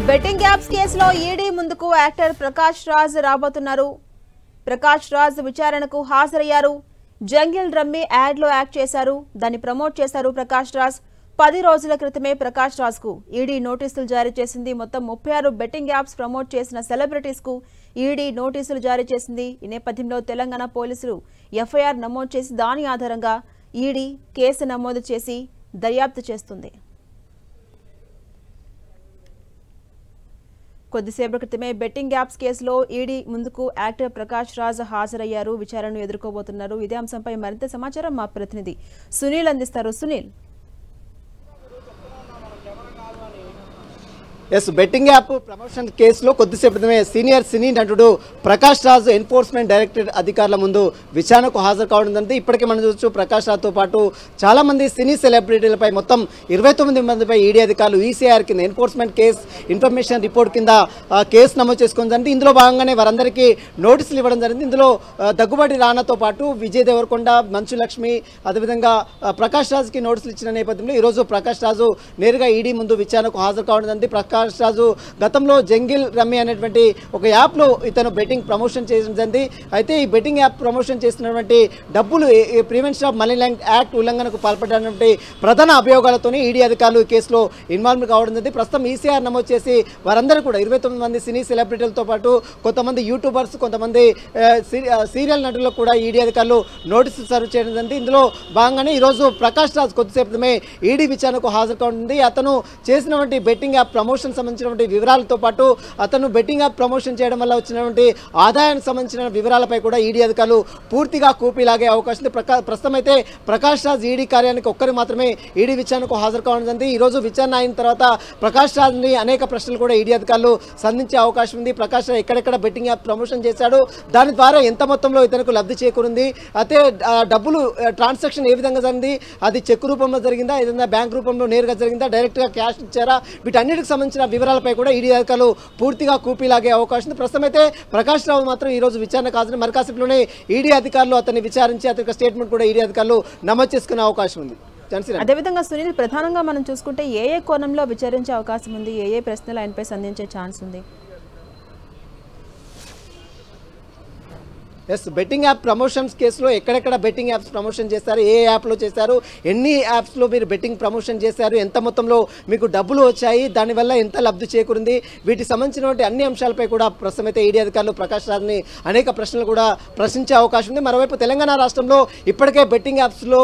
Betting apps కేసులో ED ముందుకు actor Prakash Raj రాబోతున్నారు. ప్రకాష్ రాజ్ విచారణకు హాజరయ్యారు. జంగిల్ రమ్మీ యాడ్ లో యాక్ట్ చేశారు, దాన్ని ప్రమోట్ చేశారు. ప్రకాష్ రాజ్ 10 రోజుల క్రితమే ప్రకాష్ రాజ్ కు ఈడీ నోటీసులు జారీ చేసింది. మొత్తం 36 బెట్టింగ్ యాప్స్ ప్రమోట్ చేసిన సెలబ్రిటీస్ కు ఈడీ నోటీసులు జారీ చేసింది. ఈ నేపథ్యంలో తెలంగాణ పోలీసులు ఎఫ్ఐఆర్ నమోదు చేసి దాని ఆధారంగా ఈడీ కేసు నమోదు చేసి దర్యాప్తు చేస్తుంది. కొద్దిసేపటి క్రితమే బెట్టింగ్ యాప్స్ కేసులో ఈడీ ముందుకు యాక్టర్ ప్రకాష్ రాజ్ హాజరయ్యారు. విచారణను ఎదుర్కోబోతున్నారు. ఇదే అంశంపై మరింత సమాచారం మా ప్రతినిధి సునీల్ అందిస్తారు. సునీల్, బెట్టింగ్ యాప్ ప్రమోషన్ కేసులో కొద్దిసేపటిమే సీనియర్ సినీ నటుడు ప్రకాష్ రాజ్ ఎన్ఫోర్స్మెంట్ డైరెక్టరేట్ అధికారుల ముందు విచారణకు హాజరు కావడం జరిగింది. ఇప్పటికే మనం చూడొచ్చు ప్రకాష్ రాజ్తో పాటు చాలా మంది సినీ సెలబ్రిటీలపై మొత్తం 29 మందిపై ఈడీ అధికారులు ఈసీఆర్ కింద ఎన్ఫోర్స్మెంట్ కేసు ఇన్ఫర్మేషన్ రిపోర్ట్ కింద కేసు నమోదు చేసుకోవడం జరిగింది. ఇందులో భాగంగానే వారందరికీ నోటీసులు ఇవ్వడం జరిగింది. ఇందులో దగ్గుబాటి రానాతో పాటు విజయ్ దేవరకొండ, మంచు లక్ష్మి, అదేవిధంగా ప్రకాష్ రాజ్కి నోటీసులు ఇచ్చిన నేపథ్యంలో ఈరోజు ప్రకాష్ రాజు నేరుగా ఈడీ ముందు విచారణకు హాజరు కావడం జరిగింది. ప్రకాష్ రాజు గతంలో జంగిల్ రమ్మీ అనేటువంటి ఒక యాప్లో ఇతను బెట్టింగ్ ప్రమోషన్ చేయడం జరిగింది. అయితే ఈ బెట్టింగ్ యాప్ ప్రమోషన్ చేసినటువంటి డబ్బులు prevention of money laundering act ఉల్లంఘనకు పాల్పడినటువంటి ప్రధాన అభియోగాలతో ఈడీ అధికారులు ఈ కేసులో ఇన్వాల్వ్ కావడం జరిగింది. ప్రస్తుతం ఈసీఆర్ నమోదు చేసి వారందరూ కూడా 29 మంది సినీ సెలబ్రిటీలతో పాటు కొంతమంది యూట్యూబర్స్, కొంతమంది సీరియల్ నటులకు కూడా ఈడీ అధికారులు నోటీసులు సర్వ్ చేయడం జరిగింది. ఇందులో భాగంగానే ఈరోజు ప్రకాష్ రాజ్ కొద్దిసేపటిమే ఈడీ విచారణకు హాజరు కావడం. అతను చేసినటువంటి బెట్టింగ్ యాప్ ప్రమోషన్ సంబంధించినటువంటి వివరాలతో పాటు అతను బెట్టింగ్ యాప్ ప్రమోషన్ చేయడం వల్ల వచ్చినటువంటి ఆదాయానికి సంబంధించిన వివరాలపై కూడా ఈడీ అధికారులు పూర్తిగా కూపీలాగే అవకాశం ఉంది. ప్రస్తుతం అయితే ప్రకాష్ రాజ్ ఈడీ కార్యానికి ఒక్కరు మాత్రమే ఈడీ విచారణకు హాజరు కావడం జరిగింది. ఈరోజు విచారణ అయిన తర్వాత ప్రకాష్ రాజ్ని అనేక ప్రశ్నలు కూడా ఈడీ అధికారులు సంధించే అవకాశం ఉంది. ప్రకాష్ రాజ్ ఎక్కడెక్కడ బెట్టింగ్ యాప్ ప్రమోషన్ చేశాడు, దాని ద్వారా ఎంత మొత్తంలో ఇతనికి లబ్ధి చేకూరింది, అయితే డబ్బులు ట్రాన్సాక్షన్ ఏ విధంగా జరిగింది, అది చెక్ రూపంలో జరిగిందా, ఏదైనా బ్యాంక్ రూపంలో నేరుగా జరిగిందా, డైరెక్ట్గా క్యాష్ ఇచ్చారా, వీటన్నిటికి సంబంధించిన వివరాలపై కూడా ఈడీ అధికారులు పూర్తిగా కూపీలాగే అవకాశం ఉంది. ప్రస్తుతం అయితే ప్రకాష్ రావు మాత్రం ఈ రోజు విచారణకు హాజరు. మరి కాసేపులోనే ఈడీ అధికారులు అతన్ని విచారించి అతని స్టేట్మెంట్ కూడా ఈడీ అధికారులు నమోదు చేసుకునే అవకాశం ఉంది. అదేవిధంగా సునీల్, ప్రధానంగా మనం చూసుకుంటే ఏ కోణంలో విచారించే అవకాశం ఉంది, ఏ ప్రశ్నలు ఆయనపై సంధించే ఛాన్స్ ఉంది? బెట్టింగ్ యాప్ ప్రమోషన్స్ కేసులో ఎక్కడెక్కడ బెట్టింగ్ యాప్స్ ప్రమోషన్ చేశారు, ఏ యాప్లో చేశారు, ఎన్ని యాప్స్లో మీరు బెట్టింగ్ ప్రమోషన్ చేశారు, ఎంత మొత్తంలో మీకు డబ్బులు వచ్చాయి, దానివల్ల ఎంత లబ్ధి చేకూరింది, వీటికి సంబంధించినటువంటి అన్ని అంశాలపై కూడా ప్రస్తుతం అయితే ఈడీ అధికారులు ప్రకాష్ రాజ్ని అనేక ప్రశ్నలు కూడా ప్రశ్నించే అవకాశం ఉంది. మరోవైపు తెలంగాణ రాష్ట్రంలో ఇప్పటికే బెట్టింగ్ యాప్స్లో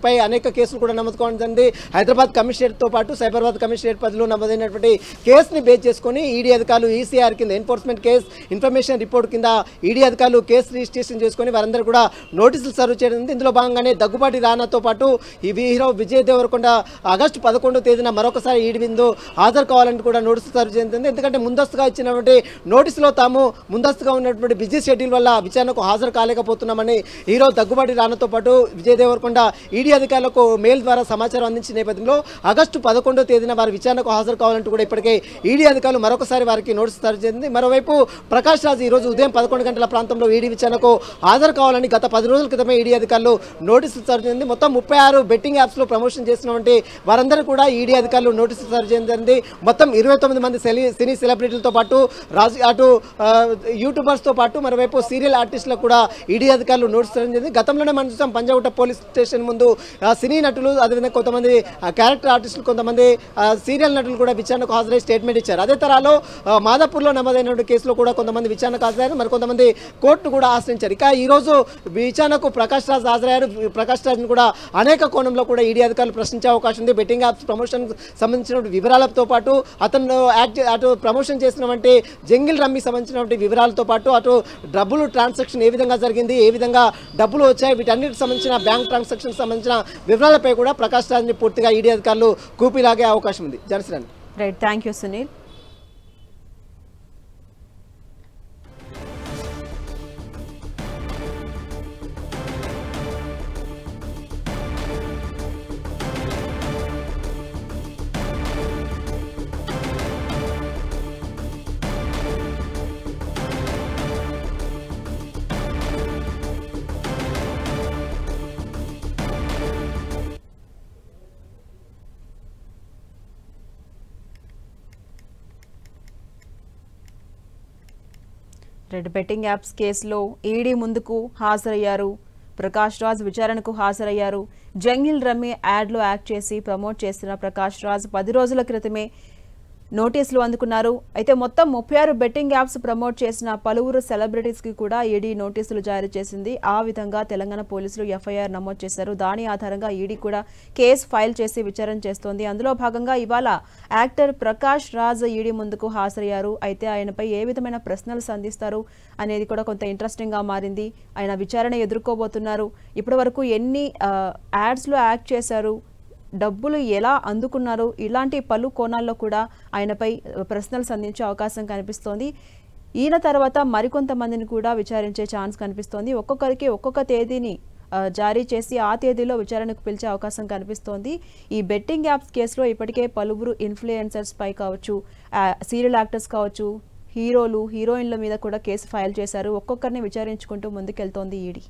పై అనేక కేసులు కూడా నమోదుకోవడం జరిగింది. హైదరాబాద్ కమిషనరేట్తో పాటు సైబరాబాద్ కమిషనరేట్ పరిధిలో నమోదైనటువంటి కేసుని బేస్ చేసుకొని ఈడీ అధికారులు ఈసీఆర్ కింద ఎన్ఫోర్స్మెంట్ కేసు ఇన్ఫర్మేషన్ రిపోర్ట్ కింద ఈడీ అధికారులు కేసు రిజిస్ట్రేషన్ చేసుకుని వారందరూ కూడా నోటీసులు సర్వ్ చేయడం. ఇందులో భాగంగానే దగ్గుబాటి రానాతో పాటు ఈ హీరో విజయ్ దేవరకొండ ఆగస్టు 11వ తేదీన మరొకసారి ఈడీ విందు హాజరు కావాలని కూడా నోటీసులు సర్వ్ చేసింది. ఎందుకంటే ముందస్తుగా ఇచ్చినటువంటి నోటీసులో తాము ముందస్తుగా ఉన్నటువంటి బిజీ షెడ్యూల్ వల్ల విచారణకు హాజరు కాలేకపోతున్నామని హీరో దగ్గుబాటి రానాతో పాటు విజయ్ దేవరకొండ ఈడీ అధికారులకు మెయిల్ ద్వారా సమాచారం అందించిన నేపథ్యంలో ఆగస్టు 11వ తేదీన వారి విచారణకు హాజరు కావాలంటూ కూడా ఇప్పటికే ఈడీ అధికారులు మరొకసారి వారికి నోటీసు సర్వ్ చేసింది. మరోవైపు ప్రకాష్ రాజ్ ఈ రోజు ఉదయం 11 గంటల ప్రాంతంలో ఈడీ విచారణకు హాజరు కావాలని గత 10 రోజుల క్రితమే ఈడీ అధికారులు నోటీసులు సర్వ్ చేసింది. మొత్తం 36 బెట్టింగ్ యాప్స్లో ప్రమోషన్ చేసినటువంటి వారందరూ కూడా ఈడీ అధికారులు నోటీసులు సర్వ్ చేసింది. మొత్తం 29 మంది సినీ సెలబ్రిటీలతో పాటు అటు యూట్యూబర్స్తో పాటు మరోవైపు సీరియల్ ఆర్టిస్టులకు కూడా ఈడీ అధికారులు నోటీసులు సర్వ్ చేసింది. గతంలోనే మనం చూసాం పంజాగుట్ట పోలీస్ స్టేషన్ ముందు సినీ నటులు, అదేవిధంగా కొంతమంది క్యారెక్టర్ ఆర్టిస్టులు, కొంతమంది సీరియల్ నటులు కూడా విచారణకు హాజరై స్టేట్మెంట్ ఇచ్చారు. అదే తరాలో మాదాపూర్లో నమోదైన కేసులో కూడా కొంతమంది విచారణకు హాజరయ్యారు, మరికొంతమంది కోర్టును కూడా ఆశ్రయించారు. ఇక ఈరోజు విచారణకు ప్రకాష్ రాజ్ హాజరయ్యారు. ప్రకాష్ రాజ్ని కూడా అనేక కోణంలో కూడా ఈడీ అధికారులు ప్రశ్నించే అవకాశం ఉంది. బెట్టింగ్ యాప్స్ ప్రమోషన్ సంబంధించిన వివరాలతో పాటు అతను అటు ప్రమోషన్ చేసినటువంటి జంగిల్ రమ్మీ సంబంధించినటువంటి వివరాలతో పాటు అటు డబ్బులు ట్రాన్సాక్షన్ ఏ విధంగా జరిగింది, ఏ విధంగా డబ్బులు వచ్చాయి, వీటన్నిటికి సంబంధించిన బ్యాంక్ ట్రాన్సాక్షన్ సంబంధించిన వివరాలపై కూడా ప్రకాష్ రాజ్ని పూర్తిగా ఈడీ అధికారులు కూపీలాగే అవకాశం ఉంది. Janasri, right, thank you Sunil. Betting apps కేసులో ఈడీ ముందుకు హాజరయ్యారు. ప్రకాష్ రాజ్ విచారణకు హాజరయ్యారు. జంగిల్ రమ్మి యాడ్లో యాక్ట్ చేసి ప్రమోట్ చేసిన ప్రకాష్ రాజ్ 10 రోజుల క్రితమే నోటీసులు అందుకున్నారు. అయితే మొత్తం 36 బెట్టింగ్ యాప్స్ ప్రమోట్ చేసిన పలువురు సెలబ్రిటీస్ కి కూడా ఈడీ నోటీసులు జారీ చేసింది. ఆ విధంగా తెలంగాణ పోలీసులు ఎఫ్ఐఆర్ నమోదు చేశారు. దాని ఆధారంగా ఈడీ కూడా కేసు ఫైల్ చేసి విచారణ చేస్తోంది. అందులో భాగంగా ఇవాళ యాక్టర్ ప్రకాష్ రాజ్ ఈడీ ముందుకు హాజరయ్యారు. అయితే ఆయనపై ఏ విధమైన ప్రశ్నలు సంధిస్తారు అనేది కూడా కొంత ఇంట్రెస్టింగ్ గా మారింది. ఆయన విచారణ ఎదుర్కోబోతున్నారు. ఇప్పటి వరకు ఎన్ని యాడ్స్ లో యాక్ట్ చేశారు, డబ్బులు ఎలా అందుకున్నారు, ఇలాంటి పలు కోణాల్లో కూడా ఆయనపై ప్రశ్నలు సంధించే అవకాశం కనిపిస్తోంది. ఈయన తర్వాత మరికొంతమందిని కూడా విచారించే ఛాన్స్ కనిపిస్తోంది. ఒక్కొక్కరికి ఒక్కొక్క తేదీని జారీ చేసి ఆ తేదీలో విచారణకు పిలిచే అవకాశం కనిపిస్తోంది. ఈ బెట్టింగ్ యాప్స్ కేసులో ఇప్పటికే పలువురు ఇన్ఫ్లుయెన్సర్స్ పై కావచ్చు, సీరియల్ యాక్టర్స్ కావచ్చు, హీరోలు హీరోయిన్ల మీద కూడా కేసు ఫైల్ చేశారు. ఒక్కొక్కరిని విచారించుకుంటూ ముందుకెళ్తోంది ఈడీ.